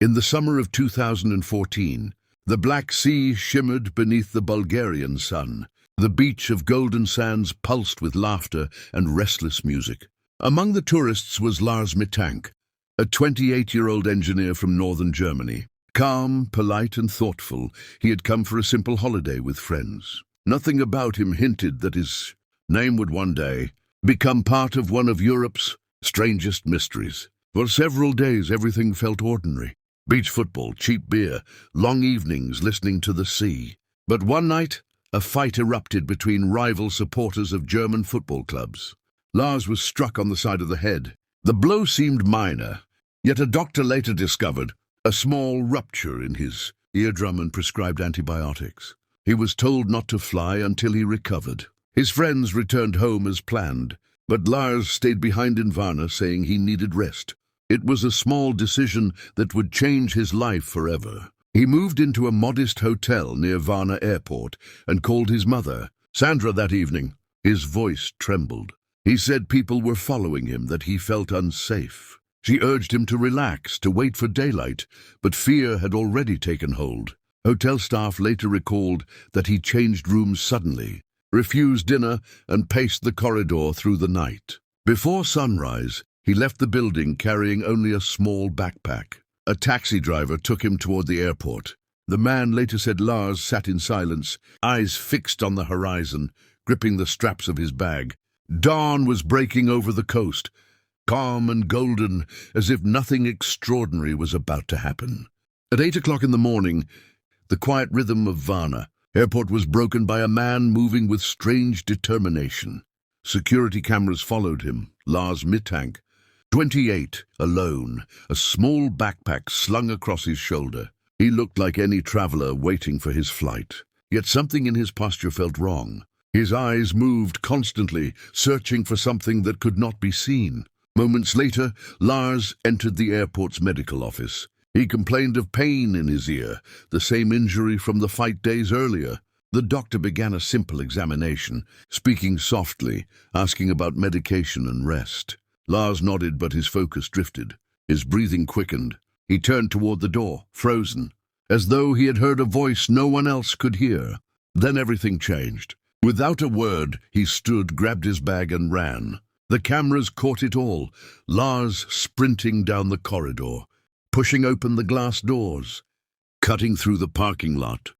In the summer of 2014, the Black Sea shimmered beneath the Bulgarian sun. The beach of golden sands pulsed with laughter and restless music. Among the tourists was Lars Mittank, a 28-year-old engineer from northern Germany. Calm, polite and thoughtful, he had come for a simple holiday with friends. Nothing about him hinted that his name would one day become part of one of Europe's strangest mysteries. For several days everything felt ordinary. Beach football, cheap beer, long evenings listening to the sea. But one night, a fight erupted between rival supporters of German football clubs. Lars was struck on the side of the head. The blow seemed minor, yet a doctor later discovered a small rupture in his eardrum and prescribed antibiotics. He was told not to fly until he recovered. His friends returned home as planned, but Lars stayed behind in Varna saying he needed rest. It was a small decision that would change his life forever. He moved into a modest hotel near Varna airport and called his mother, Sandra, that evening. His voice trembled. He said people were following him, that he felt unsafe. She urged him to relax, to wait for daylight, but fear had already taken hold. Hotel staff later recalled that he changed rooms suddenly, refused dinner, and paced the corridor through the night. Before sunrise, he left the building carrying only a small backpack. A taxi driver took him toward the airport. The man later said Lars sat in silence, eyes fixed on the horizon, gripping the straps of his bag. Dawn was breaking over the coast, calm and golden, as if nothing extraordinary was about to happen. At 8 o'clock in the morning, the quiet rhythm of Varna airport was broken by a man moving with strange determination. Security cameras followed him. Lars Mittank, 28, alone, a small backpack slung across his shoulder. He looked like any traveler waiting for his flight. Yet something in his posture felt wrong. His eyes moved constantly, searching for something that could not be seen. Moments later, Lars entered the airport's medical office. He complained of pain in his ear, the same injury from the fight days earlier. The doctor began a simple examination, speaking softly, asking about medication and rest. Lars nodded, but his focus drifted. His breathing quickened. He turned toward the door, frozen, as though he had heard a voice no one else could hear. Then everything changed. Without a word, he stood, grabbed his bag and ran. The cameras caught it all. Lars sprinting down the corridor, pushing open the glass doors, cutting through the parking lot,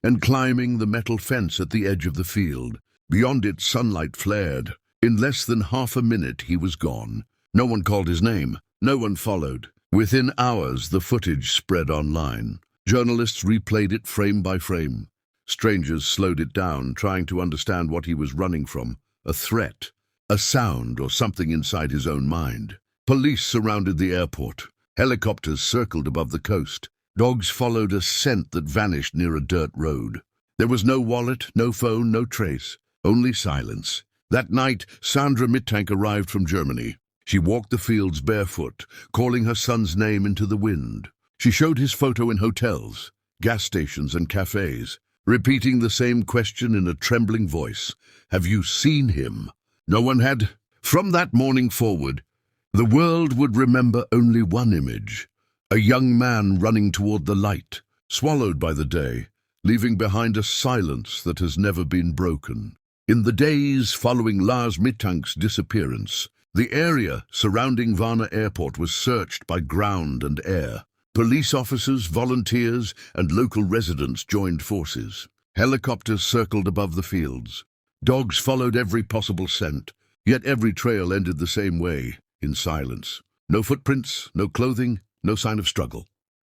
and climbing the metal fence at the edge of the field. Beyond it, sunlight flared. In less than half a minute, he was gone. No one called his name. No one followed. Within hours, the footage spread online. Journalists replayed it frame by frame. Strangers slowed it down, trying to understand what he was running from. A threat, a sound, or something inside his own mind. Police surrounded the airport. Helicopters circled above the coast. Dogs followed a scent that vanished near a dirt road. There was no wallet, no phone, no trace, only silence. That night, Sandra Mittank arrived from Germany. She walked the fields barefoot, calling her son's name into the wind. She showed his photo in hotels, gas stations and cafes, repeating the same question in a trembling voice. Have you seen him? No one had. From that morning forward, the world would remember only one image. A young man running toward the light, swallowed by the day, leaving behind a silence that has never been broken. In the days following Lars Mittank's disappearance, the area surrounding Varna airport was searched by ground and air. Police officers, volunteers, and local residents joined forces. Helicopters circled above the fields. Dogs followed every possible scent, yet every trail ended the same way, in silence. No footprints, no clothing, no sign of struggle.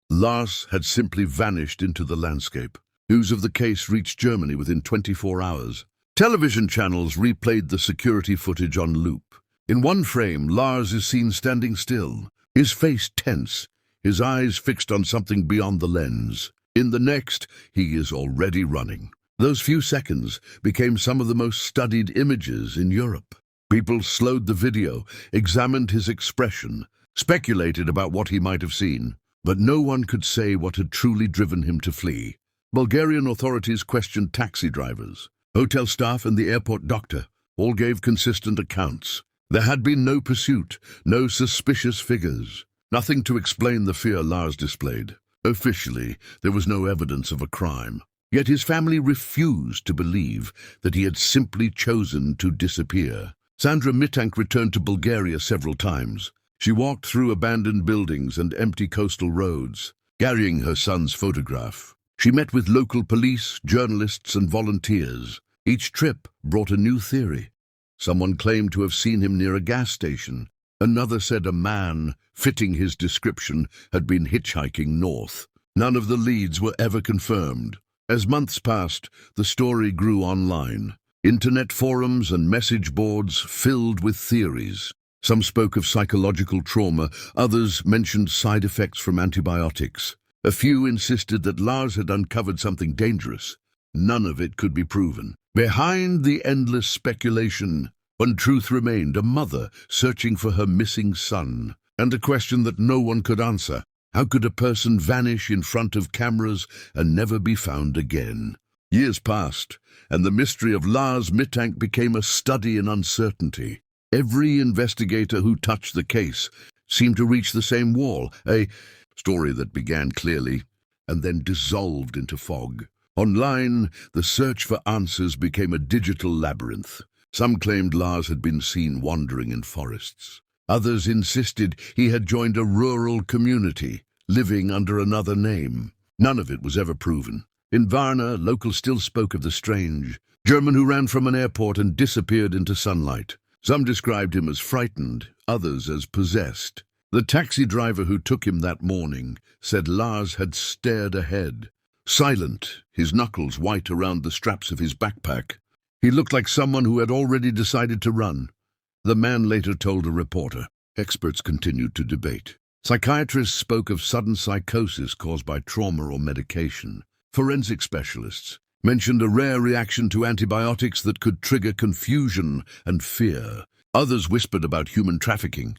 Lars had simply vanished into the landscape. News of the case reached Germany within 24 hours. Television channels replayed the security footage on loop. In one frame, Lars is seen standing still, his face tense, his eyes fixed on something beyond the lens. In the next, he is already running. Those few seconds became some of the most studied images in Europe. People slowed the video, examined his expression, speculated about what he might have seen, but no one could say what had truly driven him to flee. Bulgarian authorities questioned taxi drivers. Hotel staff and the airport doctor all gave consistent accounts. There had been no pursuit, no suspicious figures. Nothing to explain the fear Lars displayed. Officially, there was no evidence of a crime. Yet his family refused to believe that he had simply chosen to disappear. Sandra Mittank returned to Bulgaria several times. She walked through abandoned buildings and empty coastal roads, carrying her son's photograph. She met with local police, journalists, and volunteers. Each trip brought a new theory. Someone claimed to have seen him near a gas station. Another said a man, fitting his description, had been hitchhiking north. None of the leads were ever confirmed. As months passed, the story grew online. Internet forums and message boards filled with theories. Some spoke of psychological trauma, others mentioned side effects from antibiotics. A few insisted that Lars had uncovered something dangerous. None of it could be proven. Behind the endless speculation, one truth remained: a mother searching for her missing son, and a question that no one could answer. How could a person vanish in front of cameras and never be found again? Years passed, and the mystery of Lars Mittank became a study in uncertainty. Every investigator who touched the case seemed to reach the same wall, a story that began clearly and then dissolved into fog. Online, the search for answers became a digital labyrinth. Some claimed Lars had been seen wandering in forests. Others insisted he had joined a rural community, living under another name. None of it was ever proven. In Varna, locals still spoke of the strange German who ran from an airport and disappeared into sunlight. Some described him as frightened, others as possessed. The taxi driver who took him that morning said Lars had stared ahead, silent, his knuckles white around the straps of his backpack. He looked like someone who had already decided to run. The man later told a reporter. Experts continued to debate. Psychiatrists spoke of sudden psychosis caused by trauma or medication. Forensic specialists mentioned a rare reaction to antibiotics that could trigger confusion and fear. Others whispered about human trafficking,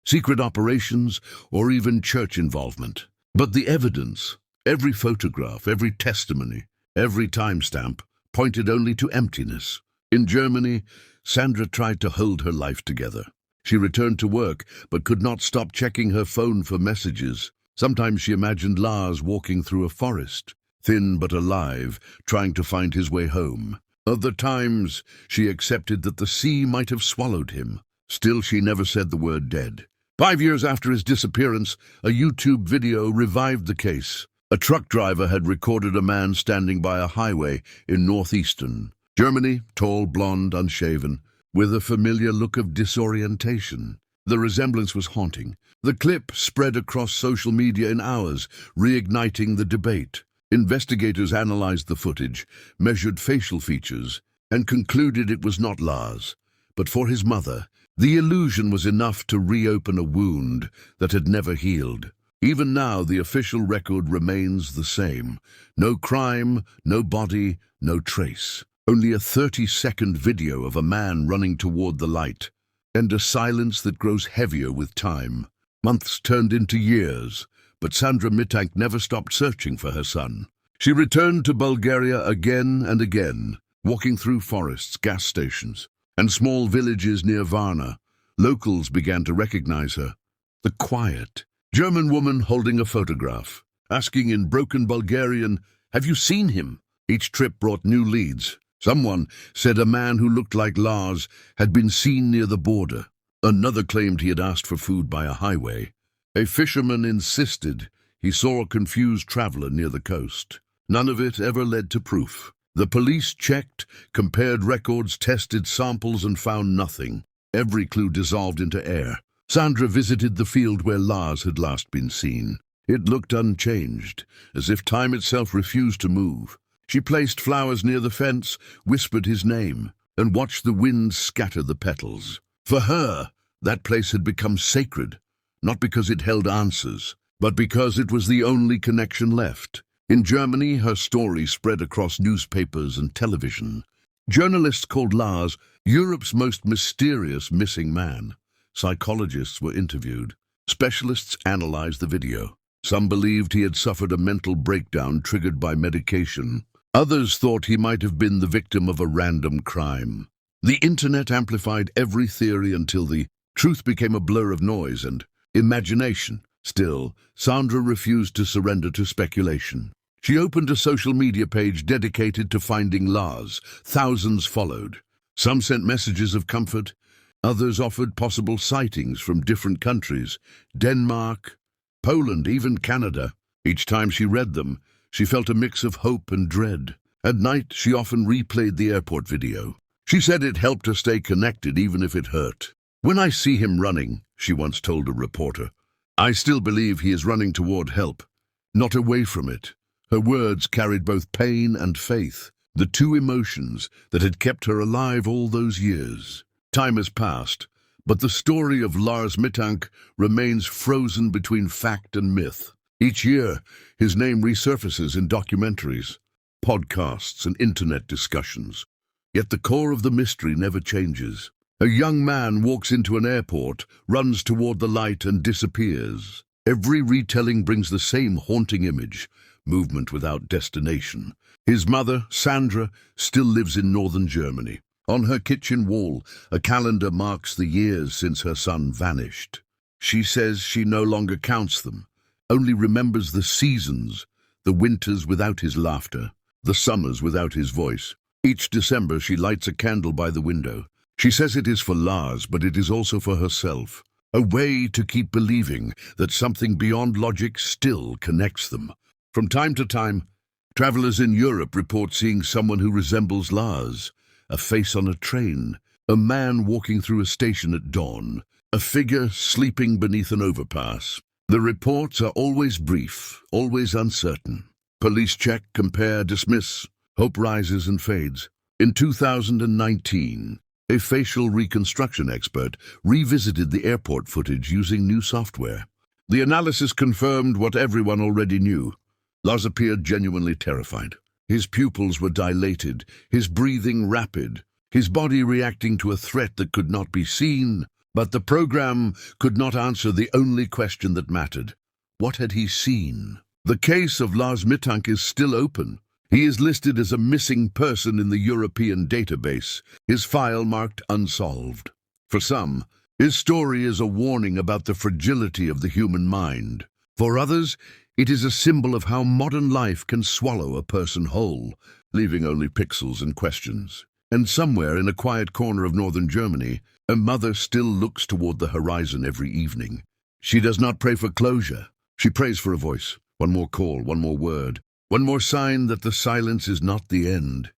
secret operations, or even church involvement. But the evidence, every photograph, every testimony, every timestamp, pointed only to emptiness. In Germany, Sandra tried to hold her life together. She returned to work, but could not stop checking her phone for messages. Sometimes she imagined Lars walking through a forest, thin but alive, trying to find his way home. Other times, she accepted that the sea might have swallowed him. Still, she never said the word dead. 5 years after his disappearance, a YouTube video revived the case. A truck driver had recorded a man standing by a highway in northeastern Germany, tall, blonde, unshaven, with a familiar look of disorientation. The resemblance was haunting. The clip spread across social media in hours, reigniting the debate. Investigators analyzed the footage, measured facial features, and concluded it was not Lars. But for his mother, the illusion was enough to reopen a wound that had never healed. Even now, the official record remains the same. No crime, no body, no trace. Only a 30-second video of a man running toward the light, and a silence that grows heavier with time. Months turned into years, but Sandra Mittank never stopped searching for her son. She returned to Bulgaria again and again, walking through forests, gas stations, and small villages near Varna. Locals began to recognize her. The quiet German woman holding a photograph, asking in broken Bulgarian, "Have you seen him?" Each trip brought new leads. Someone said a man who looked like Lars had been seen near the border. Another claimed he had asked for food by a highway. A fisherman insisted he saw a confused traveler near the coast. None of it ever led to proof. The police checked, compared records, tested samples, and found nothing. Every clue dissolved into air. Sandra visited the field where Lars had last been seen. It looked unchanged, as if time itself refused to move. She placed flowers near the fence, whispered his name, and watched the wind scatter the petals. For her, that place had become sacred, not because it held answers, but because it was the only connection left. In Germany, her story spread across newspapers and television. Journalists called Lars Europe's most mysterious missing man. Psychologists were interviewed. Specialists analyzed the video. Some believed he had suffered a mental breakdown triggered by medication. Others thought he might have been the victim of a random crime. The internet amplified every theory until the truth became a blur of noise and imagination. Still, Sandra refused to surrender to speculation. She opened a social media page dedicated to finding Lars. Thousands followed. Some sent messages of comfort. Others offered possible sightings from different countries: Denmark, Poland, even Canada. Each time she read them, she felt a mix of hope and dread. At night, she often replayed the airport video. She said it helped her stay connected even if it hurt. "When I see him running," she once told a reporter, "I still believe he is running toward help, not away from it." Her words carried both pain and faith, the two emotions that had kept her alive all those years. Time has passed, but the story of Lars Mittank remains frozen between fact and myth. Each year, his name resurfaces in documentaries, podcasts, and internet discussions. Yet the core of the mystery never changes. A young man walks into an airport, runs toward the light, and disappears. Every retelling brings the same haunting image: movement without destination. His mother, Sandra, still lives in northern Germany. On her kitchen wall, a calendar marks the years since her son vanished. She says she no longer counts them, only remembers the seasons, the winters without his laughter, the summers without his voice. Each December she lights a candle by the window. She says it is for Lars, but it is also for herself, a way to keep believing that something beyond logic still connects them. From time to time, travelers in Europe report seeing someone who resembles Lars: a face on a train, a man walking through a station at dawn, a figure sleeping beneath an overpass. The reports are always brief, always uncertain. Police check, compare, dismiss. Hope rises and fades. In 2019, a facial reconstruction expert revisited the airport footage using new software. The analysis confirmed what everyone already knew. Lars appeared genuinely terrified. His pupils were dilated, his breathing rapid, his body reacting to a threat that could not be seen. But the program could not answer the only question that mattered. What had he seen? The case of Lars Mittank is still open. He is listed as a missing person in the European database, his file marked unsolved. For some, his story is a warning about the fragility of the human mind. For others, it is a symbol of how modern life can swallow a person whole, leaving only pixels and questions. And somewhere in a quiet corner of northern Germany, a mother still looks toward the horizon every evening. She does not pray for closure. She prays for a voice, one more call, one more word, one more sign that the silence is not the end.